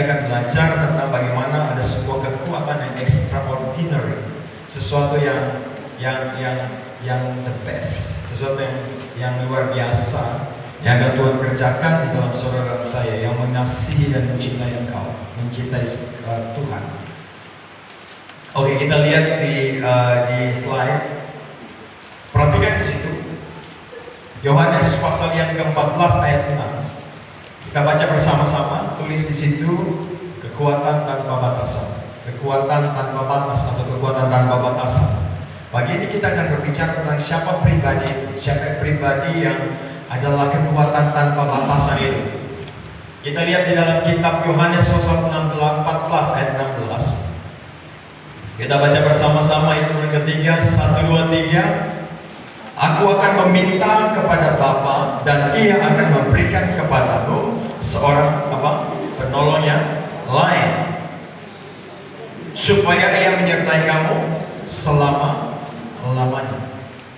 akan belajar tentang bagaimana ada sebuah kekuatan yang extraordinary, sesuatu yang the best, sesuatu yang luar biasa yang akan Tuhan kerjakan di dalam saudara saya yang mengasihi dan mencintai engkau, mencintai Tuhan. Oke, kita lihat di slide. Perhatikan di situ. Yohanes pasal yang ke-14 ayat 6. Kita baca bersama-sama, tulis di situ kekuatan tanpa batasan. Kekuatan tanpa batas atau kekuatan tanpa batasan. Pagi ini kita akan berbicara tentang siapa pribadi yang adalah kekuatan tanpa batasan itu. Kita lihat di dalam kitab Yohanes pasal 14 ayat 16. Kita baca bersama-sama itu yang ketiga, 1, 2, 3. Aku akan meminta kepada Bapa dan Ia akan memberikan kepadamu seorang penolong yang lain, supaya Ia menyertai kamu selama-lamanya.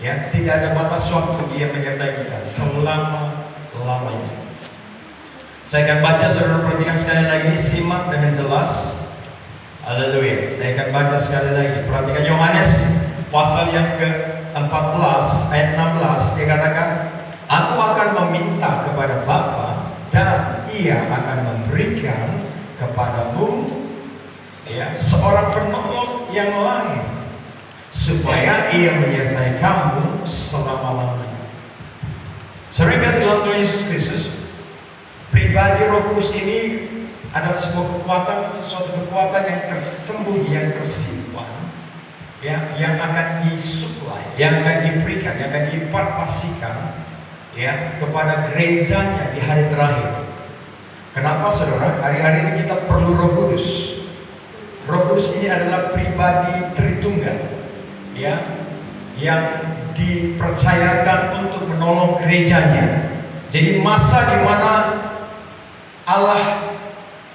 Ya, tidak ada batas waktu Dia menyertai kita selama-lamanya. Saya akan baca, saudara perhatikan sekali lagi, simak dengan jelas. Haleluya. Saya akan baca sekali lagi. Perhatikan Yohanes pasal yang ke-14 ayat 16. Dia katakan, aku akan meminta kepada Bapa dan Ia akan memberikan kepadamu seorang penolong yang lain, supaya Ia menyertai kamu selama-lamanya. Saudara kasih dalam Tuhan Yesus Kristus, pribadi Roh Kudus ini adalah sebuah kekuatan, sesuatu kekuatan yang tersembunyi, yang tersimpan, yang akan disuplai, yang akan diberikan, yang akan dipartasikan kepada gerejanya di hari terakhir. Kenapa saudara? Hari-hari ini kita perlu Roh Kudus. Roh Kudus ini adalah pribadi Tritunggal, yang dipercayakan untuk menolong gerejanya. Jadi masa di mana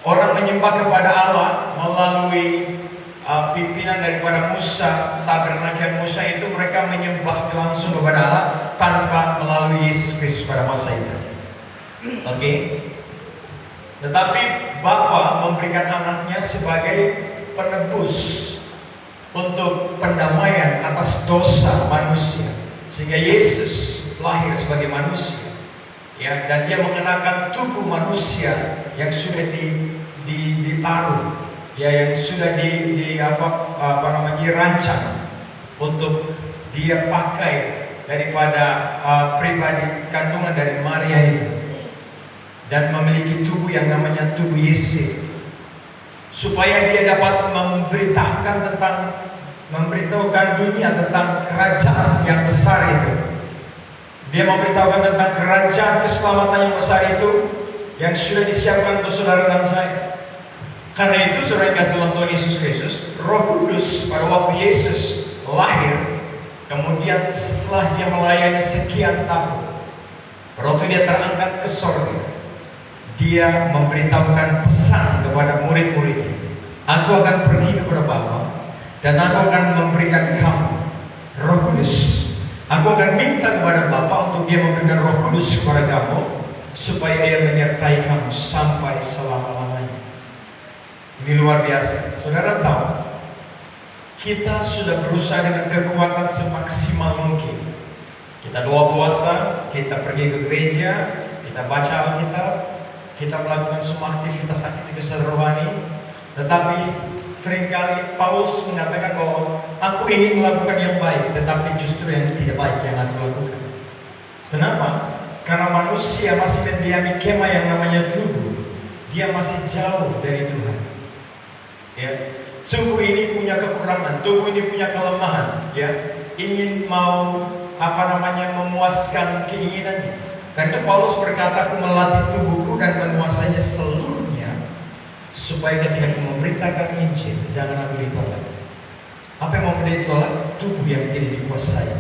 orang menyembah kepada Allah melalui pimpinan daripada Musa, tabernakel Musa itu, mereka menyembah langsung kepada Allah tanpa melalui Yesus Kristus pada masa itu. Oke. Tetapi Bapa memberikan anaknya sebagai penebus untuk pendamaian atas dosa manusia, sehingga Yesus lahir sebagai manusia. Dan Dia mengenakan tubuh manusia yang sudah ditaruh, yang sudah dirancang untuk Dia pakai daripada pribadi kandungan dari Maria itu, dan memiliki tubuh yang namanya tubuh Yesus, supaya Dia dapat memberitahukan dunia tentang kerajaan yang besar itu. Dia memberitahukan tentang kerajaan keselamatan yang besar itu yang sudah disiapkan untuk saudara dan saya. Karena itu saudara kasih dalam Tuhan Yesus Kristus, Roh Kudus pada waktu Yesus lahir, kemudian setelah Dia melayani sekian tahun, waktu Dia terangkat ke surga, Dia memberitahukan pesan kepada murid-muridnya, aku akan pergi kepada Bapa dan aku akan memberikan kamu Roh Kudus. Aku akan minta kepada Bapa untuk Dia memberikan Roh Kudus kepada kamu, supaya Dia menyertai kamu sampai selama-lamanya. Ini luar biasa. Saudara tahu, kita sudah berusaha dengan kekuatan semaksimal mungkin. Kita doa puasa, kita pergi ke gereja, kita baca Alkitab, kita melakukan semua aktivitas rohani. Tetapi seringkali Paulus mengatakan bahwa aku ingin melakukan yang baik, tetapi justru yang tidak baik yang aku lakukan. Kenapa? Karena manusia masih mendiami kemah yang namanya tubuh. Dia masih jauh dari Tuhan. Tubuh ini punya kekurangan, tubuh ini punya kelemahan. Ingin memuaskan keinginannya. Karena itu Paulus berkata, aku melatih tubuhku dan menguasainya seluruhnya, supaya ketika aku memberitakan Injil, jangan aku ditolak. Apa yang mau ditolak? Tubuh yang tidak dikuasai.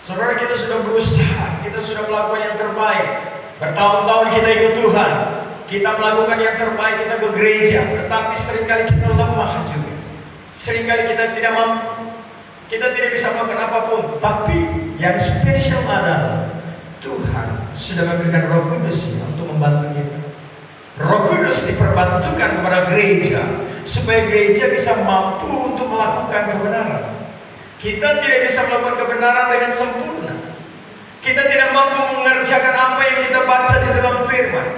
Saudara, kita sudah berusaha, kita sudah melakukan yang terbaik. Bertahun-tahun kita ikut Tuhan, kita melakukan yang terbaik, kita ke gereja. Tetapi seringkali kita lemah juga. Seringkali kita tidak mampu, kita tidak bisa melakukan apapun. Tapi yang spesial adalah Tuhan sudah memberikan Roh Kudus untuk membantu kita. Roh Kudus diperbantukan kepada gereja supaya gereja bisa mampu untuk melakukan kebenaran. Kita tidak bisa melakukan kebenaran dengan sempurna. Kita tidak mampu mengerjakan apa yang kita baca di dalam firman.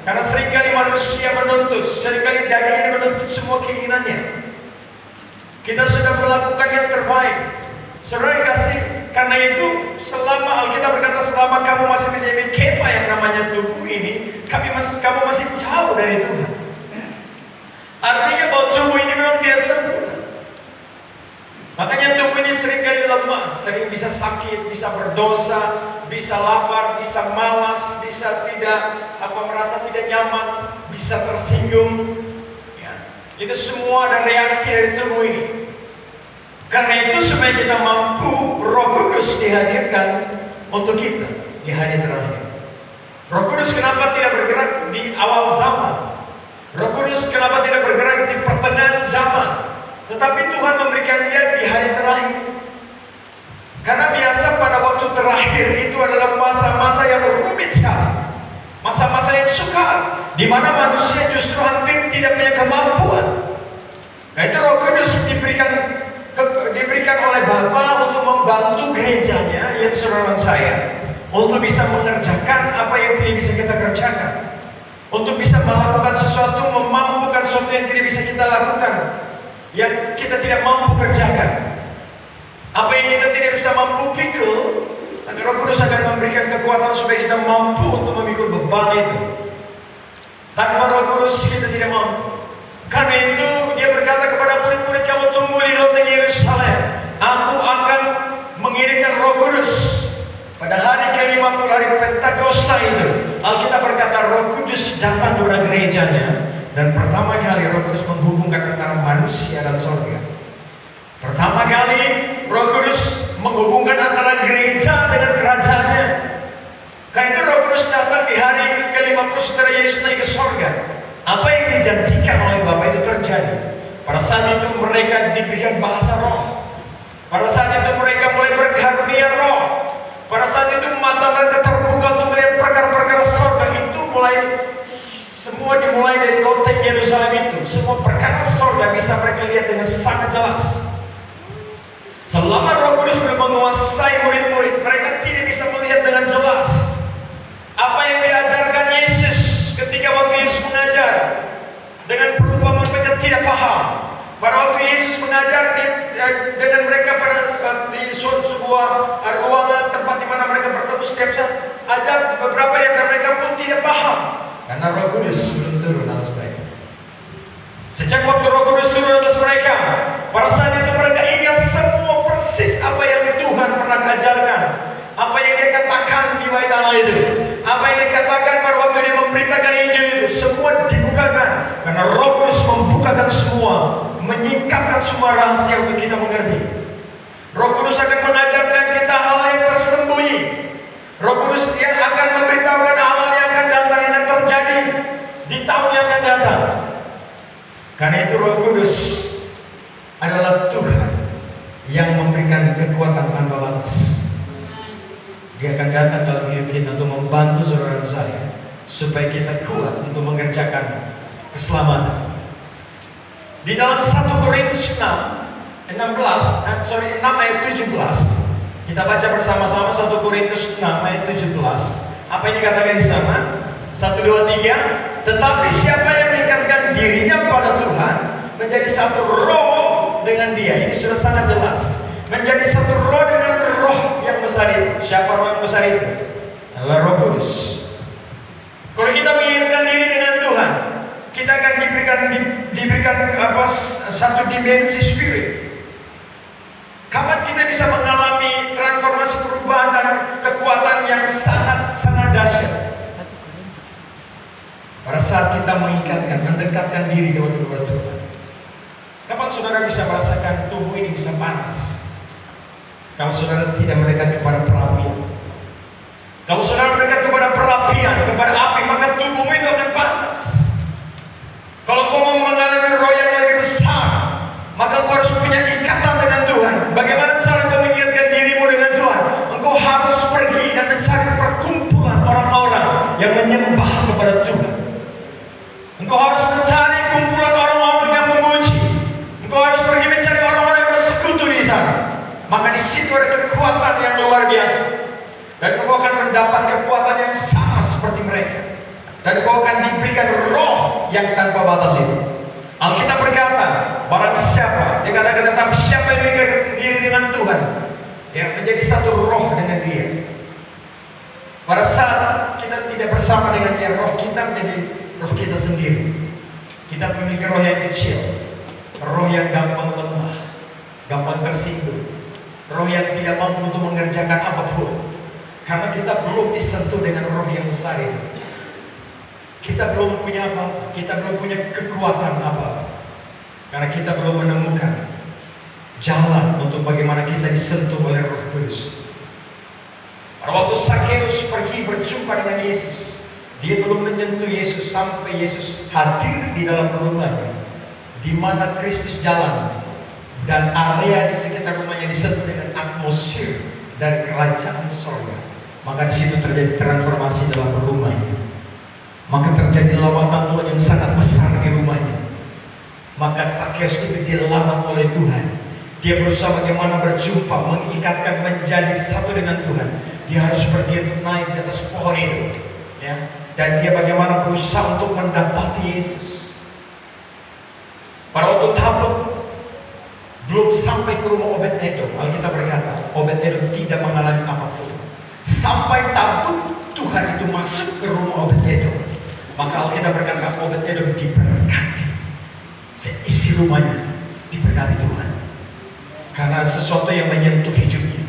Karena seringkali manusia menuntut, seringkali daging ini menuntut semua keinginannya. Kita sudah melakukan yang terbaik. Saudara kasih, karena itu selama Alkitab berkata selama kamu masih menjadi kema yang namanya tubuh ini, kamu masih jauh dari Tuhan. Artinya bahwa tubuh ini memang tidak sempurna. Makanya tubuh ini seringkali lemah, sering bisa sakit, bisa berdosa, bisa lapar, bisa malas, bisa merasa tidak nyaman, bisa tersinggung. Ya. Itu semua ada reaksi dari tubuh ini. Karena itu supaya kita mampu, Roh Kudus dihadirkan untuk kita di hari terakhir. Roh Kudus kenapa tidak bergerak di awal zaman? Roh Kudus kenapa tidak bergerak di pertengahan zaman? Tetapi Tuhan memberikan dia di hari terakhir. Karena biasa pada waktu terakhir itu adalah masa-masa yang rumit sekali. Masa-masa yang sukar, di mana manusia justru hampir tidak punya kemampuan. Nah itu Roh Kudus diberikan oleh Bapa untuk membantu gerejanya, ya saudara saya, untuk bisa mengerjakan apa yang tidak bisa kita kerjakan, untuk bisa melakukan sesuatu, memampukan sesuatu yang tidak bisa kita lakukan, yang kita tidak mampu kerjakan. Apa yang kita tidak bisa mampu pikul, tapi Roh Kudus akan memberikan kekuatan supaya kita mampu untuk memikul beban itu. Tanpa Roh Kudus kita tidak mampu. Karena itu dia berkata kepada murid-murid, kamu tunggu di loteng Yerusalem. Aku akan mengirimkan Roh Kudus pada hari ke-50, hari Pentakosta itu. Alkitab berkata Roh Kudus datang kepada gerejanya, dan pertama kali Roh Kudus menghubungkan antara manusia dan surga. Pertama kali Roh Kudus menghubungkan antara gereja dengan kerajaannya. Karena itu Roh Kudus datang di hari ke-50 setelah Yesus naik ke surga. Apa yang dijanjikan oleh Bapa itu terjadi. Pada saat itu mereka diberikan bahasa roh. Pada saat itu mereka mulai berkarunia roh. Pada saat itu mata mereka terbuka untuk melihat perkara-perkara surga itu semua dimulai dari loteng Yerusalem itu. Semua perkara surga bisa mereka lihat dengan sangat jelas. Selama Roh Kudus belum menguasai murid-murid, mereka tidak bisa melihat dengan jelas apa yang diajarkan Yesus ketika waktu Yesus mengajar. Dengan perumpamaan mereka tidak paham. Pada waktu Yesus mengajar dengan mereka di sebuah ruangan tempat di mana mereka bertemu setiap saat, ada beberapa yang mereka pun tidak paham karena Roh Kudus belum turun atas mereka. Sejak waktu Roh Kudus turun atas mereka, pada saat itu mereka ingat semua persis apa yang Tuhan pernah ajarkan, apa yang dia katakan di bait Allah itu, apa yang dia katakan pada waktu dia memberitakan Injil itu, semua dibukakan. Karena Roh Kudus membukakan semua, menyingkapkan semua rahasia untuk kita mengerti. Roh Kudus akan mengajarkan kita hal yang tersembunyi. Roh Kudus yang akan memberitahukan hal yang akan datang, yang akan terjadi di tahun yang akan datang. Karena itu Roh Kudus adalah Tuhan yang memberikan kekuatan tanpa batas. Dia akan datang dalam hidup kita untuk membantu saudara saya supaya kita kuat untuk mengerjakan keselamatan. Di dalam 1 Korintus 6 ayat 17, kita baca bersama-sama 1 Korintus 6 ayat 17. Apa yang dikatakan di sana? 1, 2, 3. Tetapi siapa yang mengikatkan dirinya pada Tuhan menjadi satu roh dengan Dia. Ini sudah sangat jelas. Menjadi satu roh dengan roh yang besar itu. Siapa roh yang besar itu? Adalah Roh Kudus. Kalau kita mengikatkan diri dengan Tuhan, kita akan diberikan satu dimensi spirit. Kapan kita bisa mengalami transformasi perubahan dan kekuatan yang sangat dahsyat? Pada saat kita mendekatkan diri kepada Tuhan. Kapan saudara bisa merasakan tubuh ini bisa panas? Kalau saudara tidak mendekat kepada perapian. Kalau saudara mendekat kepada perapian, kepada api, maka tubuhmu itu akan panas. Kalau kau mengalami roh yang lebih besar, maka kau harus punya ikatan dengan Tuhan. Bagaimana cara kau mengingatkan dirimu dengan Tuhan? Engkau harus pergi dan mencari perkumpulan orang-orang yang menyembah kepada Tuhan. maka di situ ada kekuatan yang luar biasa. Dan kau akan mendapat kekuatan yang sama seperti mereka. Dan kau akan diberikan roh yang tanpa batas itu. Alkitab berkata, barang siapa, dia katakan tetapi siapa yang mengikat diri dengan Tuhan, yang menjadi satu roh dengan Dia. Pada saat kita tidak bersama dengan Dia, roh kita menjadi roh kita sendiri. Kita memiliki roh yang kecil, roh yang gampang lemah, gampang tersinggung, roh yang tidak mampu untuk mengerjakan apapun. Karena kita belum disentuh dengan roh yang besar itu. Kita belum punya apa, kita belum punya kekuatan apa. Karena kita belum menemukan jalan untuk bagaimana kita disentuh oleh Roh Kudus. Pada waktu Sakeus pergi berjumpa dengan Yesus, dia belum menyentuh Yesus sampai Yesus hadir di dalam rumahnya, di mana Kristus jalan, dan area di sekitar rumahnya disentuh dengan atmosfer dari kerajaan surga. Maka di situ terjadi transformasi dalam rumahnya. Maka terjadi lawatan Tuhan yang sangat besar di rumahnya. Maka Sakeus itu dilawan oleh Tuhan. Dia berusaha bagaimana berjumpa, mengikatkan menjadi satu dengan Tuhan. Dia harus pergi untuk naik di atas pohon itu, ya. Dan dia bagaimana berusaha untuk mendapati Yesus. Pada waktu Tabut belum sampai ke rumah Obed-Edom, Alkitab berkata Obed-Edom tidak mengalami apapun. Sampai Tabut Tuhan itu masuk ke rumah Obed-Edom, maka Alkitab berkata Obed-Edom diberkati, seisi rumahnya diberkati Tuhan. Karena ada sesuatu yang menyentuh hidupnya,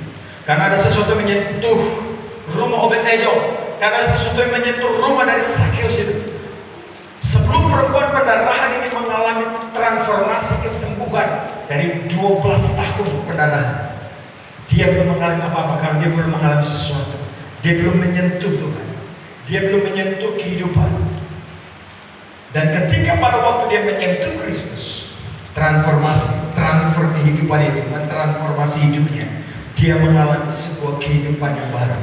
karena ada sesuatu yang menyentuh rumah Obed-Edom, karena ada sesuatu yang menyentuh rumah dari Sakeus itu. Sebelum perempuan pendarahan ini mengalami transformasi kesembuhan dari 12 tahun pendarahan, dia belum mengalami apa-apa karena dia belum mengalami sesuatu. Dia belum menyentuh Tuhan. Dia belum menyentuh kehidupan. Dan ketika pada waktu dia menyentuh Kristus, transfer kehidupan itu, mentransformasi hidupnya. Dia mengalami sebuah kehidupan yang baru.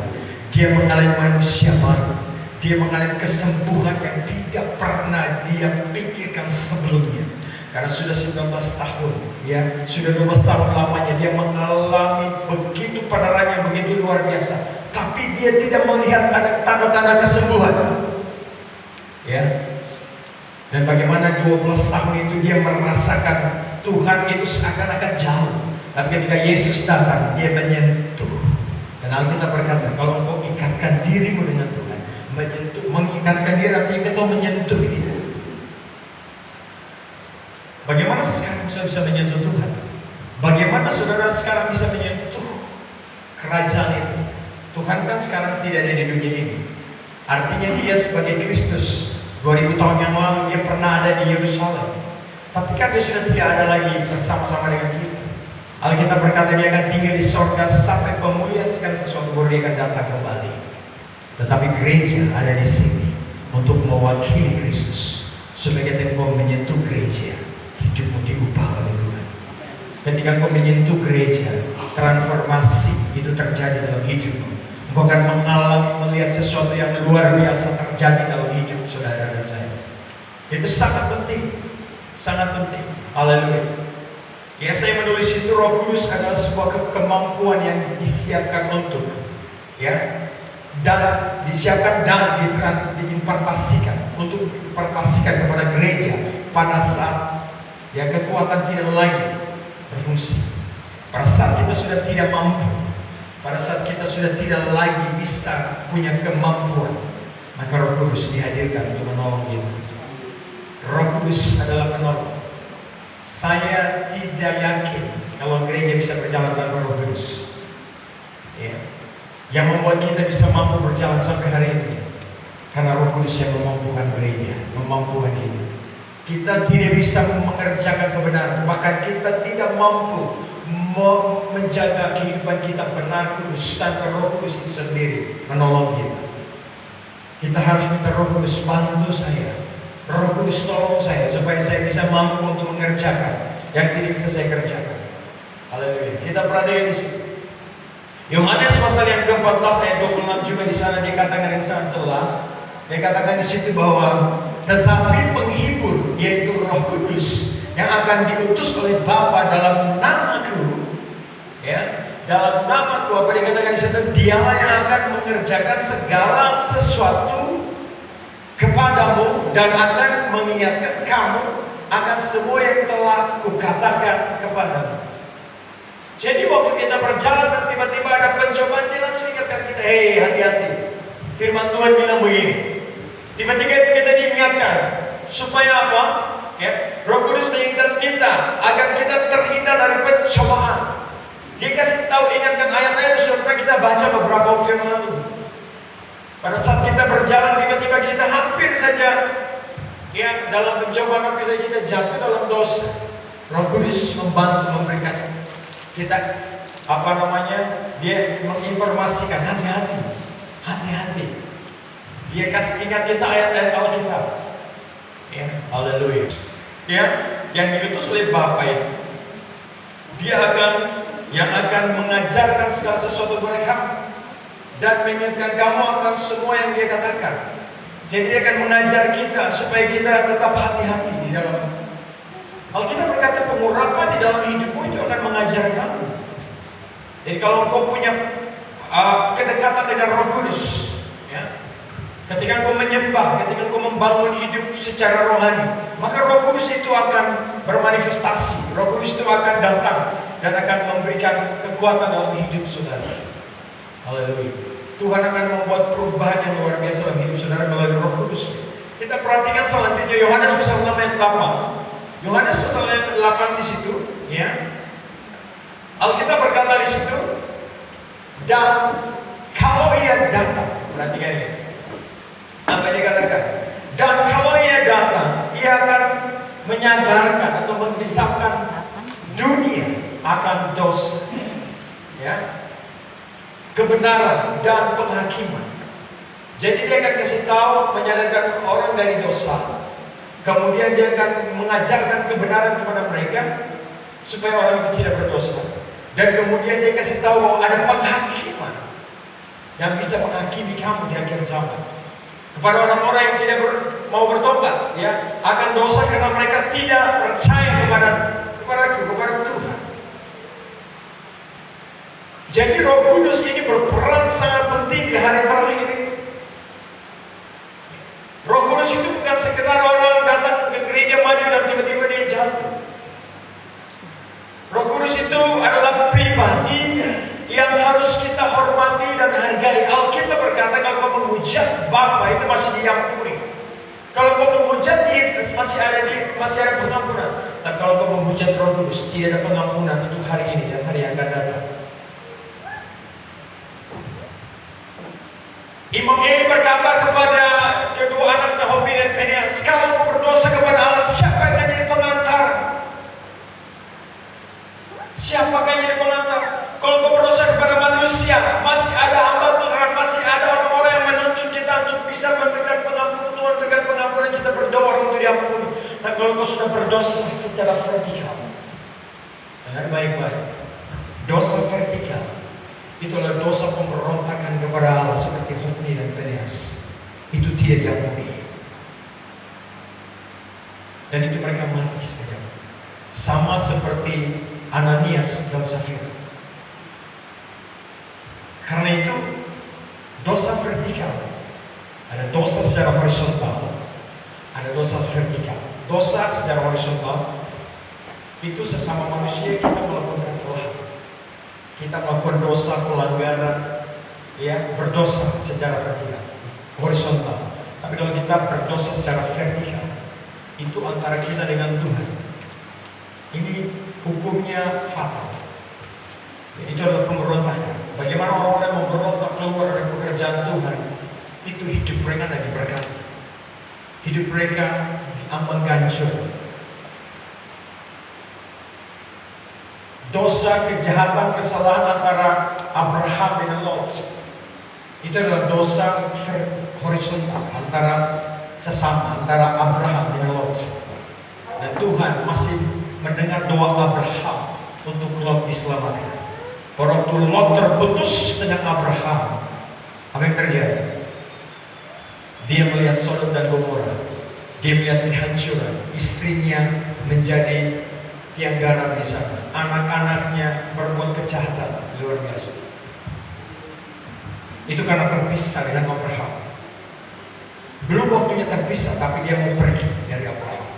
Dia mengalami manusia baru. Dia mengalami kesembuhan yang tidak pernah dia pikirkan sebelumnya. Karena sudah 19 tahun, ya, sudah 12 tahun lamanya dia mengalami begitu pendarahan yang begitu luar biasa. Tapi dia tidak melihat ada tanda-tanda kesembuhan, ya. Dan bagaimana 12 tahun itu dia merasakan Tuhan itu seakan-akan jauh. Tapi ketika Yesus datang, dia menyentuh. Dan Alkitab berkata, kalau engkau ikatkan dirimu dengan Tuhan, mengikatkan diri artinya engkau menyentuh dia. Bagaimana sekarang saya bisa menyentuh Tuhan? Bagaimana saudara sekarang bisa menyentuh kerajaan itu? Tuhan kan sekarang tidak ada di dunia ini. Artinya dia sebagai Kristus 2000 tahun yang lalu dia pernah ada di Yerusalem. Tapi kan dia sudah tidak ada lagi bersama-sama dengan kita. Alkitab berkata dia akan tinggal di sorga sampai pemulihan segala sesuatu baru dia akan datang kembali. Tetapi gereja ada di sini untuk mewakili Kristus. Supaya kita mau menyentuh gereja, hidupmu diubah oleh Tuhan. Ketika kau menyentuh gereja, transformasi itu terjadi dalam hidupmu. Kau akan mengalami melihat sesuatu yang luar biasa terjadi dalam hidup saudara dan saya. Itu sangat penting, sangat penting. Haleluya. Ya, saya menulis itu Roh Kudus adalah sebuah kemampuan yang disiapkan untuk, ya, dan disiapkan dan diimpartasikan untuk diimpartasikan kepada gereja pada saat ya kekuatan tidak lagi berfungsi. Pada saat kita sudah tidak mampu, pada saat kita sudah tidak lagi bisa punya kemampuan, maka Roh Kudus dihadirkan untuk menolong kita. Roh Kudus adalah penolong. Saya tidak yakin kalau gereja bisa berjalan tanpa Roh Kudus. Ya. Yang membuat kita bisa mampu berjalan sampai hari ini, karena Roh Kudus yang memampukan gereja, memampukan kita. Kita tidak bisa mengerjakan kebenaran, bahkan kita tidak mampu menjaga kehidupan kita benar kudus tanpa Roh Kudus itu sendiri menolong kita. Kita harus minta Roh Kudus bantu saya, Roh Kudus tolong saya supaya saya bisa mampu untuk mengerjakan yang tidak bisa saya kerjakan. Haleluya. Kita perhatikan di sini. Yohanes pasal yang ke-14 ayat 26 juga di sana dikatakan yang sangat jelas. Dikatakan di situ bahwa tetapi penghibur yaitu Roh Kudus yang akan diutus oleh Bapa dalam namaku, Ya, dalam nama Tuhan dikatakan di situ, Dialah yang akan mengerjakan segala sesuatu kepadamu dan akan mengingatkan kamu akan semua yang telah kukatakan kepadamu. Jadi waktu kita berjalan dan tiba-tiba ada pencobaan, dia langsung ingatkan kita, hei hati-hati. Firman Tuhan bilang begini. Tiba-tiba kita diingatkan supaya apa? Ya, Roh Kudus mengingatkan kita agar kita terhindar dari pencobaan. Dia kasih tahu, ingatkan ayat-ayat supaya kita baca beberapa waktu yang lalu. Pada saat kita berjalan, tiba-tiba kita hampir saja dalam pencobaan, hampir saja kita jatuh dalam dosa. Roh Kudus membantu memberikan kita dia menginformasikan, hati-hati. Dia kasih ingat kita ayat-ayat Alkitab. Ya, haleluya. Ya, yang diutus oleh Bapa itu, dia akan mengajarkan segala sesuatu kepada kamu dan mengingatkan kamu akan semua yang dia katakan. Jadi dia akan mengajar kita supaya kita tetap hati-hati di dalam. Alkitab berkata pengurapan di dalam hidupmu itu akan mengajar kamu. Jadi kalau kau punya kedekatan dengan Roh Kudus, ya, ketika kau menyembah, ketika kau membangun hidup secara rohani, maka Roh Kudus itu akan bermanifestasi. Roh Kudus itu akan datang dan akan memberikan kekuatan dalam hidup saudara. Haleluya. Tuhan akan membuat perubahan yang luar biasa dalam hidup saudara melalui Roh Kudus. Kita perhatikan selanjutnya Yohanes pasal 6 ayat 8. Yohanes pasal 8 di situ, ya. Alkitab berkata di situ, dan kalau ia datang, perhatikan ini. Apa yang dikatakan? Dan kalau ia datang, ia akan menyadarkan atau memisahkan dunia akan dosa, ya, kebenaran dan penghakiman. Jadi dia akan kasih tahu, menyadarkan orang dari dosa. Kemudian dia akan mengajarkan kebenaran kepada mereka supaya orang itu tidak berdosa. Dan kemudian dia kasih tahu bahwa ada penghakiman yang bisa menghakimi kamu di akhir zaman. Kepada orang-orang yang tidak mau bertobat, ya, akan dosa karena mereka tidak percaya kepada Tuhan. Jadi Roh Kudus ini berperan sangat penting di hari-hari ini. Roh Kudus itu bukan sekedar orang datang ke gereja maju dan tiba-tiba dia jatuh. Roh Kudus itu adalah pribadi yang harus kita hormati dan hargai. Alkitab berkata kalau kau menghujat Bapa itu masih diampuni. Kalau kau menghujat Yesus masih ada pengampunan. Dan kalau kau menghujat Roh Kudus tidak ada pengampunan untuk hari ini dan hari yang akan datang. Imam Eli berkata kepada kedua anaknya Hofni dan Finehas, kalau kau berdosa kepada Allah, siapa yang jadi pengantar? Siapakah yang jadi pengantar? Kalau kau berdosa kepada manusia, masih ada hamba Tuhan, masih ada orang-orang yang menuntut kita untuk bisa memberikan pengampunan. Tuhan berikan pengampunan, kita berdoa untuk diampuni. Dan kalau kau sudah berdosa secara vertikal, dengar baik-baik, dosa vertikal itu adalah dosa pemberontakan kepada Allah seperti Hofni dan Finehas. Itu tidak diampuni. Dan itu mereka mati saja. Sama seperti Ananias dan Safira. Karena itu dosa vertikal. Ada dosa secara horizontal, ada dosa vertikal. Dosa secara horizontal itu sesama manusia kita melakukan kesalahan. Kita melakukan dosa, pelanggaran, ya, berdosa secara vertikal, horizontal. Tapi kalau kita berdosa secara vertikal, itu antara kita dengan Tuhan. Ini hukumnya fatal. Itu adalah pemberontakan. Bagaimana orang yang memberontak keluar dari pekerjaan Tuhan, itu hidup mereka tidak diberkati. Hidup mereka diambang gancur. Dosa, kejahatan, kesalahan antara Abraham dengan Lot, itu adalah dosa horizontal antara sesama, antara Abraham dengan Lot. Dan Tuhan masih mendengar doa Abraham untuk Lot diselamatkan. Waktu Lot terputus dengan Abraham, apa yang terjadi? Dia melihat Sodom dan Gomora, dia melihat kehancuran, istrinya menjadi tiang garam di sana. Anak-anaknya berbuat kejahatan luar biasa. Itu karena terpisah dengan Abraham. Belum waktunya terpisah, tapi dia mau pergi dari Abraham.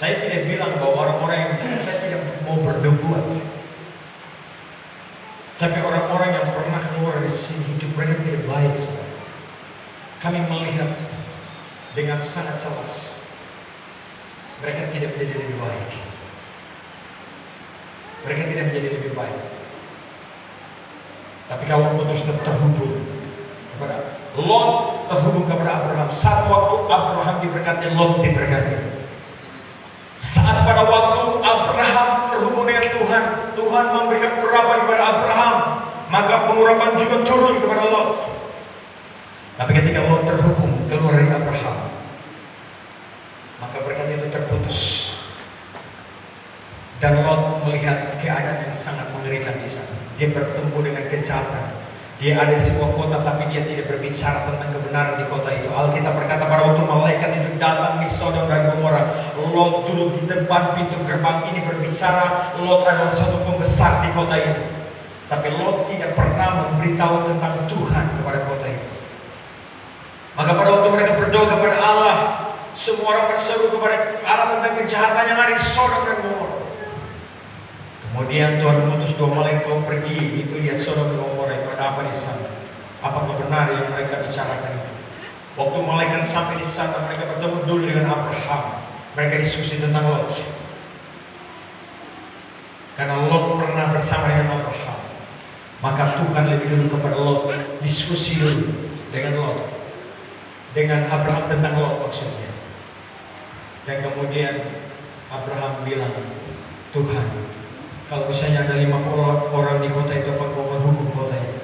Saya tidak bilang bahwa orang-orang yang saya tidak mau berdebat. Tapi orang-orang yang pernah keluar dari sini hidup mereka tidak baik. Kami melihat dengan sangat jelas mereka tidak menjadi lebih baik. Mereka tidak menjadi lebih baik. Tapi kalau putus terhubung kepada Lot, terhubung kepada Abraham. Saat waktu Abraham diberkati, Lot diberkati. Saat pada waktu Abraham terhubung dengan Tuhan, Tuhan memberikan urapan kepada Abraham, maka pengurapan juga turun kepada Lot. Tapi ketika Lot terhubung keluar dari Abraham, maka berkat itu terputus. Dan Lot melihat keadaan yang sangat mengerikan di sana. Dia bertemu dengan kejahatan. Dia ada di sebuah kota, tapi dia tidak berbicara tentang kebenaran di kota itu. Alkitab berkata pada waktu malaikat itu datang di Sodom dan Gomora, Lot duduk di depan pintu gerbang ini berbicara. Lot adalah satu pembesar di kota itu. Tapi Lot tidak pernah memberitahu tentang Tuhan kepada kota itu. Maka pada waktu mereka berdoa kepada Allah, semua orang berseru kepada Allah tentang kejahatan yang ada di Sodom dan Gomora. Kemudian Tuhan mengutus dua malaikat pergi, itu lihat Sodom dan Gomora itu ada apa di sana? Apakah benar yang mereka bicarakan itu? Waktu malaikat sampai di sana, mereka bertemu dulu dengan Abraham. Mereka diskusi tentang Lot. Karena Lot pernah bersama dengan Abraham. Maka Tuhan lebih dulu kepada Lot, diskusi dulu dengan Lot, dengan Abraham tentang Lot maksudnya. Dan kemudian Abraham bilang, Tuhan, kalau misalnya ada 50 orang di kota itu, apa kau menghukum kota itu?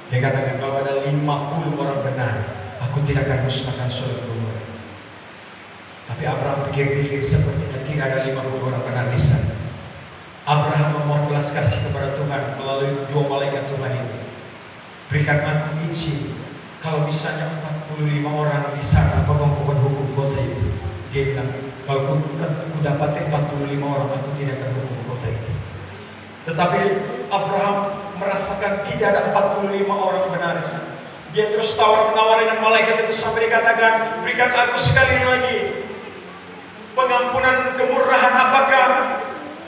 Dia katakan, kalau ada 50 orang benar, aku tidak akan musnahkan Sodom dan Gomora. Tapi Abraham pikir-pikir, sepertinya tidak ada 50 orang benar di sana. Abraham memohon belas kasih kepada Tuhan melalui dua malaikat Tuhan itu. Berikan aku izin, kalau misalnya 45 orang di sana, apa kau menghukum kota itu? Dia bilang, kalau aku dapat 45 orang, aku tidak akan hukum kota itu. Tetapi Abraham merasakan tidak ada 45 orang benar di sana. Dia terus tawar-menawar dengan malaikat itu sampai dikatakan, berikan aku sekali lagi pengampunan kemurahan. Apakah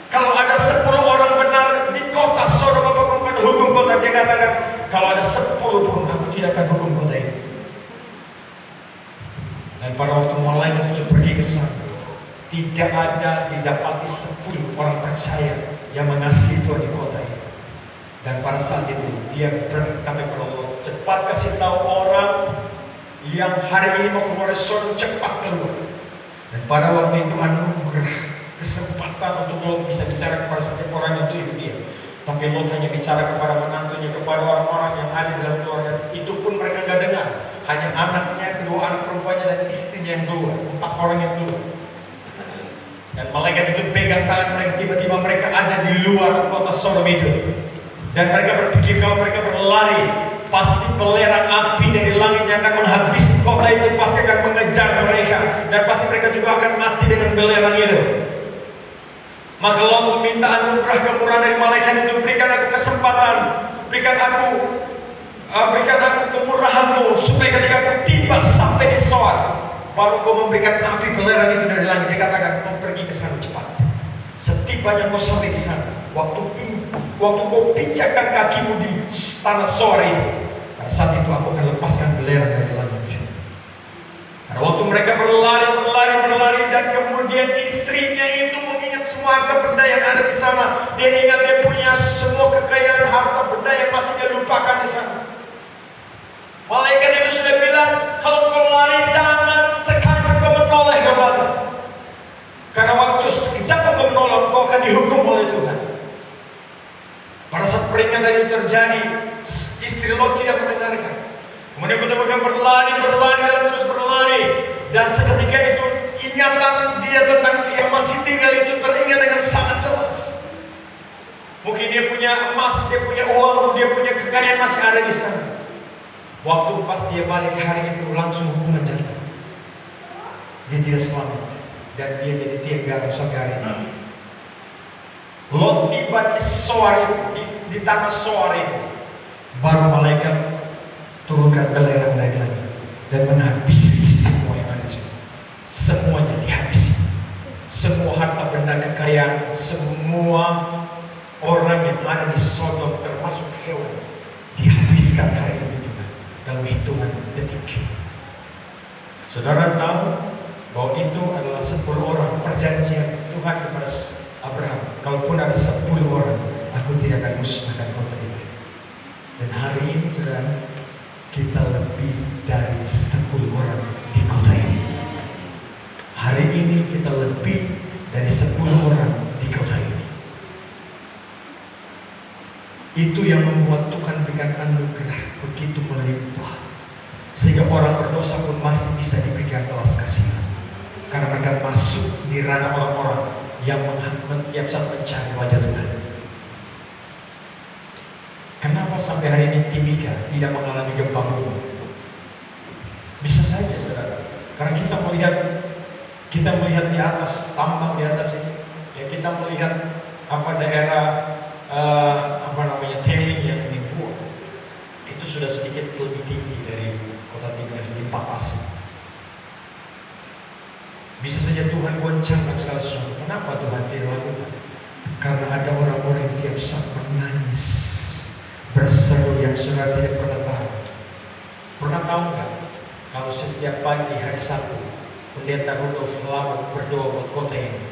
kalau ada 10 orang benar di kota Sodom, apa kau akan hukum kota? Dia katakan, kalau ada 10 pun aku tidak akan hukum kota itu. Dan pada waktu malaikat itu pergi ke sana, tidak ada didapati 10 orang percaya yang mengasihi Tuhan di kota itu. Dan pada saat itu dia berkata kepada Allah, cepat kasih tahu orang yang hari ini mau keluar dari Sodom, cepat keluar. Dan pada waktu itu anugerah kesempatan untuk Lot bisa bicara kepada setiap orang itu dia. Tapi Lot hanya bicara kepada menantunya, kepada orang-orang yang ada dalam keluarga. Itu pun mereka gak dengar. Hanya anaknya, kedua anak perempuannya dan istrinya yang keluar, 4 orang yang keluar. Dan malaikat itu pegang tangan mereka, tiba-tiba mereka ada di luar kota Sodom itu. Dan mereka berpikir kalau mereka berlari, pasti belerang api dari langit yang akan menghabisi kota itu, pasti akan mengejar mereka. Dan pasti mereka juga akan mati dengan belerang itu. Maka Allah meminta anugerah kemurahan dari malaikat itu, berikan aku kesempatan, berikan aku kemurahanmu, supaya ketika aku tiba sampai di Soar, baru kau memberikan api belerang itu dari langit. Dia katakan, kau pergi ke sana cepat. Setibanya kau sampai di sana, waktu kau pijakkan kakimu di tanah Soar itu, pada saat itu aku akan lepaskan belerang dari langit. Pada waktu mereka berlari, dan kemudian istrinya itu mengingat semua harta benda yang ada di sana. Dia ingat dia punya semua kekayaan harta benda yang masih dia lupakan di sana. Malaikat itu sudah bilang, kalau kau lari jangan sekarang kau menoleh kembali. Karena waktu sekejap kau menolong, kau akan dihukum oleh Tuhan. Pada saat peringatan itu terjadi, istri Lot tidak mendengarkan. Kemudian betul-betul berlari dan terus berlari. Dan seketika itu ingatan dia tentang yang masih tinggal itu teringat dengan sangat jelas. Mungkin dia punya emas, dia punya uang, dia punya kekayaan masih ada di sana. Waktu pas dia balik hari itu langsung hubungan jatuh. Dia tidak selamat. dan dia jadi tiang Sogari. Lot tiba di Soar, di tanah Soar itu, baru malaikat turunkan belerang dari langit dan menghabisi semua yang ada di situ. Semuanya dihabisi. Semua harta benda kekayaan, semua orang yang ada di Sodom termasuk hewan dihabiskan hari ini juga dalam hitungan detik. Saudara tahu bahwa itu adalah 10 orang perjanjian Tuhan kepada Abraham. Kalaupun ada 10 orang, aku tidak akan musnahkan kota itu. Dan hari ini saudara, kita lebih dari 10 orang di kota ini. Hari ini kita lebih dari 10 orang di kota ini. Itu yang membuat Tuhan berikan anugerah begitu melimpah, sehingga orang berdosa pun masih bisa diberikan belas kasihan, karena mereka masuk di ranah orang-orang yang tiap saat mencari wajah Tuhan. Kenapa sampai hari ini Timika tidak mengalami gempa bumi? Bisa saja saudara, karena kita melihat di atas, tambang di atas ini, ya kita melihat daerah tailing yang dibuat itu sudah sedikit lebih tinggi dari kota Timika di Pakasi. Bisa saja Tuhan goncangkan segala sesuatu. Kenapa Tuhan tidak lakukan? Karena ada orang-orang yang tiap saat menangis, berseru yang sudah tidak pernah tahu. Pernah tahu nggak? Kalau setiap pagi hari Sabtu Pendeta Rudolf Lamu berdoa buat kota ini,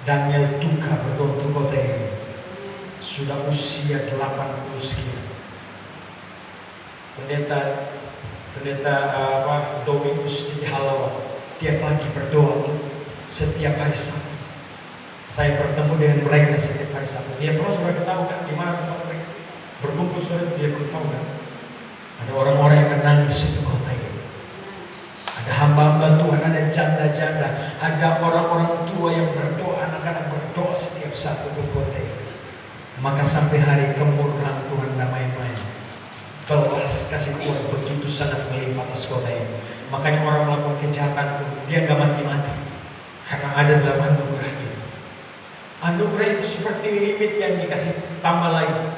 Daniel Tuka berdoa untuk kota ini, sudah usia 80 sekian. Pendeta Dominus di Halawa tiap pagi berdoa setiap hari Sabtu. Saya bertemu dengan mereka setiap hari Sabtu. Dia terus mereka tahu kan di mana tempat mereka berkumpul, saudara. Dia tahu kan ada orang-orang yang menangis di kota ini. Ada hamba-hamba Tuhan, ada janda-janda, ada orang-orang tua yang berdoa, anak-anak berdoa setiap saat untuk kota ini. Maka sampai hari kemurahan Tuhan damai-damai, belas kasih Tuhan begitu sangat melimpah atas kota ini. Makanya orang melakukan kejahatan itu dia gak mati-mati, karena ada dalam anugerah itu. Anugerah itu seperti limit yang dikasih tambah lagi.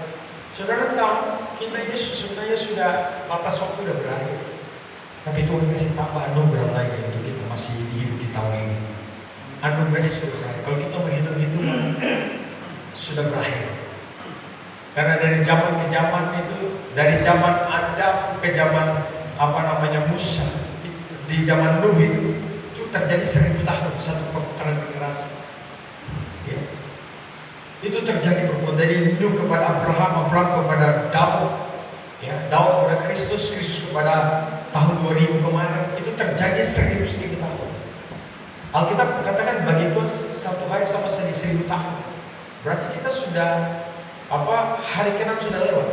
Saudara tahu, kita ini sebenarnya sudah batas waktu sudah berakhir, tapi Tuhan kasih tambah anugerah lagi untuk kita masih hidup di tahun ini. Anugerahnya sudah berakhir. Kalau kita menghitung-hitung sudah berakhir. Karena dari zaman ke zaman itu, dari zaman Adam ke zaman Musa, di zaman Nuh itu terjadi 1000 tahun, satu perputaran generasi. Ya. Itu terjadi berpuluh dari Nuh kepada Abraham, Abraham kepada Daud, ya, Daud kepada Kristus, Kristus kepada tahun 2000 kemarin. Itu terjadi 1000 tahun. Alkitab katakan bagi Tuhan satu hari sama 1000 tahun. Berarti kita sudah hari ke-6 sudah lewat.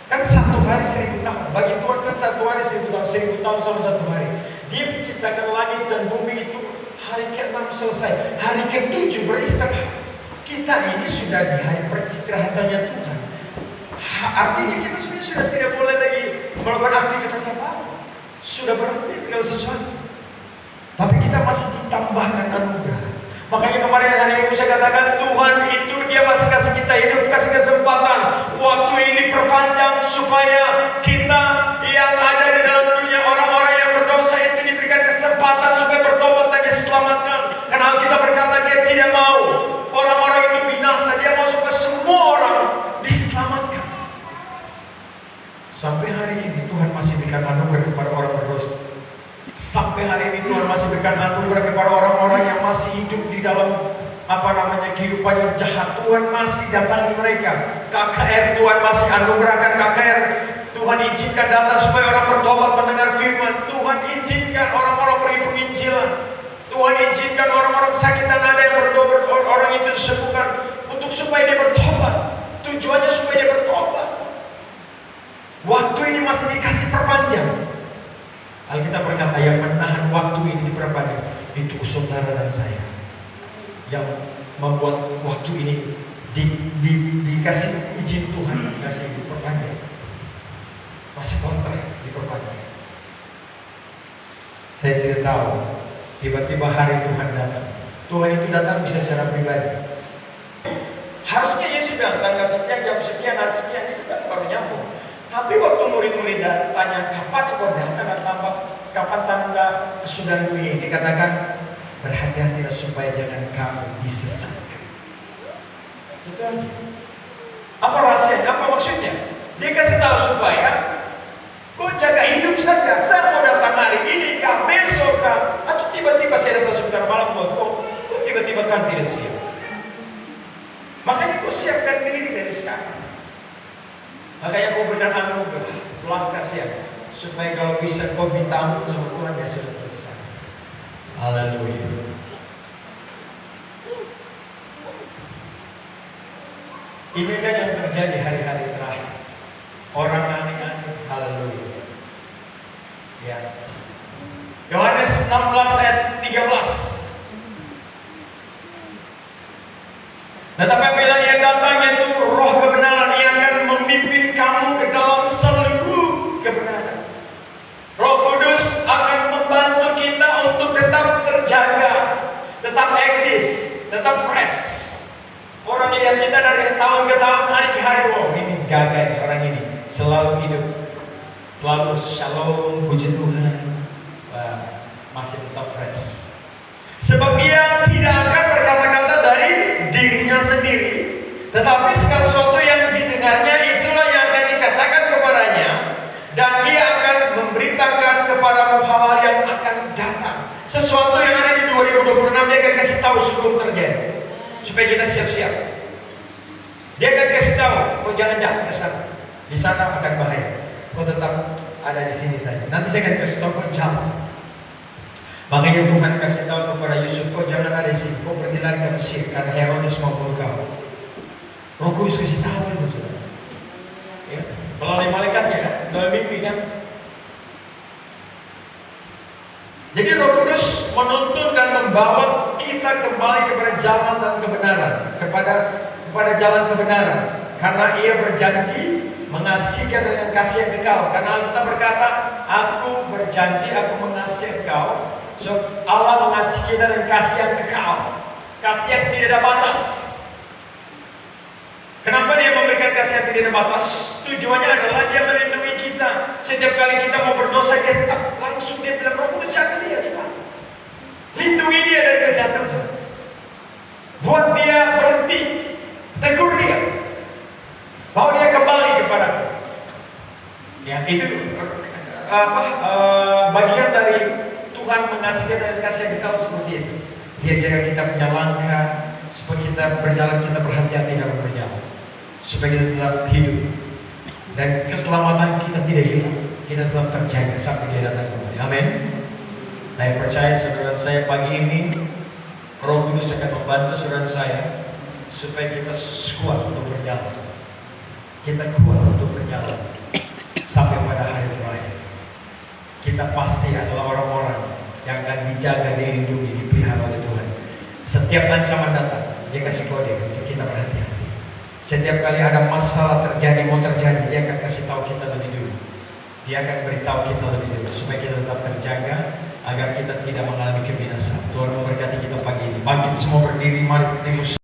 Kan satu hari 1000 tahun. Bagi Tuhan kan satu hari 1000 tahun. 1000 tahun sama satu hari. Dia menciptakan langit dan bumi itu hari ke-6 selesai. Hari ke-7 beristirahat. Kita ini sudah di hari peristirahatannya Tuhan. Artinya kita sudah tidak boleh lagi melakukan aktivitas apa-apa. Sudah berhenti segala sesuatu. Tapi kita masih ditambahkan anugerah. Makanya kemarin hari Minggu saya katakan Tuhan itu dia masih kasih kita hidup, kasih kesempatan. Waktu ini perpanjang supaya kita yang ada di dalam dunia, orang-orang yang berdosa itu diberikan kesempatan supaya bertobat dan diselamatkan. Karena kita berkata dia tidak mau orang-orang itu binasa, dia mau supaya semua orang diselamatkan. Sampai hari ini Tuhan masih berikan anugerah kepada orang berdosa. Sampai hari ini Tuhan masih berikan anugerah kepada orang-orang yang masih hidup di dalam kehidupan yang jahat. Tuhan masih datangi mereka. KKR Tuhan masih anugerahkan KKR. Tuhan izinkan datang supaya orang bertobat mendengar firman. Tuhan izinkan orang-orang pergi penginjilan. Tuhan izinkan orang-orang sakit dan ada yang bertobat, orang itu disembuhkan untuk supaya dia bertobat. Tujuannya supaya dia bertobat. Waktu ini masih dikasih perpanjang. Alkitab berkata yang menahan waktu ini diperpanjang itu saudara dan saya, yang membuat waktu ini dikasih izin Tuhan, dikasih diperpanjang, masih kontrak diperpanjang. Saya tidak tahu Tiba-tiba hari Tuhan datang. Tuhan itu datang bisa secara pribadi. Harusnya Yesus bilang tanggal sekian, jam sekian, hari sekian, itu kan baru nyambung. Tapi waktu murid-murid tanya kapan kau datang dan kapan tanda kesudahan dunia, dikatakan berhati-hatilah supaya jangan kamu disesatkan. Itu aja. Apa rahasianya? Apa maksudnya? Dia kasih tahu supaya kau jaga hidup saja. Saya mau datang hari ini, kah, besok, kah, atau tiba-tiba saya datang sebentar malam buat kau tiba-tiba kan tidak siap. Makanya kau siapkan diri dari sekarang. Makanya kau berikan anugerah, belas kasihan, supaya kalau bisa kau minta ampun sama Tuhan, dia sudah selesai. Haleluya. Ini kan yang terjadi hari-hari terakhir. Orang aneh-aneh, haleluya. Ya. Yohanes 16 ayat 13. Tetapi apabila ia datang, yaitu roh kebenaran, ia akan memimpin kamu ke dalam seluruh kebenaran. Roh Kudus akan membantu kita untuk tetap terjaga, tetap eksis, tetap fresh. Orang lihat kita dari tahun ke tahun, hari ke hari, wow, ini gagah orang ini, selalu hidup, selalu shalom, puji Tuhan, masih tetap fresh. Sebab dia tidak akan berkata-kata dari dirinya sendiri, tetapi segala sesuatu yang didengarnya itulah yang akan dikatakan kepadanya, dan dia akan memberitakan kepadamu hal-hal yang akan datang. Sesuatu yang ada di 2026 dia akan kasih tahu sebelum terjadi, supaya kita siap-siap. Dia akan kasih tahu, oh jangan ke sana, di sana akan bahaya. Kau tetap ada di sini saja. Nanti saya akan kasih tahu kau jalan. Makanya Tuhan kasih tahu kepada Yusuf, kau jangan ada di sini, kau pergi lagi ke Mesir karena Herodes mau bunuh kau. Roh Kudus kasih tahu itu, ya, melalui malaikatnya kan, melalui mimpi kan. Jadi Roh Kudus menuntun dan membawa kita kembali kepada jalan dan kebenaran, kepada jalan kebenaran, karena Ia berjanji mengasihi kita dengan kasih yang kekal. Karena kita berkata, aku berjanji aku mengasihi engkau. So, Allah mengasihi kita dengan kasih yang kekal, kasih yang tidak ada batas. Kenapa Dia memberikan kasih yang tidak ada batas? Tujuannya adalah Dia melindungi kita. Setiap kali kita mau berdosa, kita tetap langsung Dia bilang, Roh Kudus jaga dia, coba lindungi dia dari kejahatan. Buat dia berhenti, tegur dia, bawa dia kembali kepadaku. Ya, itu bagian dari Tuhan mengasihi kita dengan kasih yang kekal seperti itu. Dia jaga kita punya langkah, supaya kita berjalan, kita berhati-hati dalam berjalan, supaya kita tetap hidup dan keselamatan kita tidak hilang, kita tetap terjaga sampai Dia datang kembali. Amin. Saya percaya saudara saya pagi ini Roh Kudus akan membantu saudara saya supaya kita kuat untuk berjalan. Kita kuat untuk berjalan sampai pada hari terakhir. Kita pasti adalah orang-orang yang akan dijaga, dilindungi, dipelihara oleh Tuhan. Setiap ancaman datang, Dia kasih kode untuk kita berhati-hati. Setiap kali ada masalah terjadi, mau terjadi, Dia akan kasih tahu kita lebih dulu. Dia akan beritahu kita lebih dulu supaya kita tetap terjaga, agar kita tidak mengalami kebinasaan. Tuhan memberkati kita pagi ini. Bangkit semua berdiri, mari kita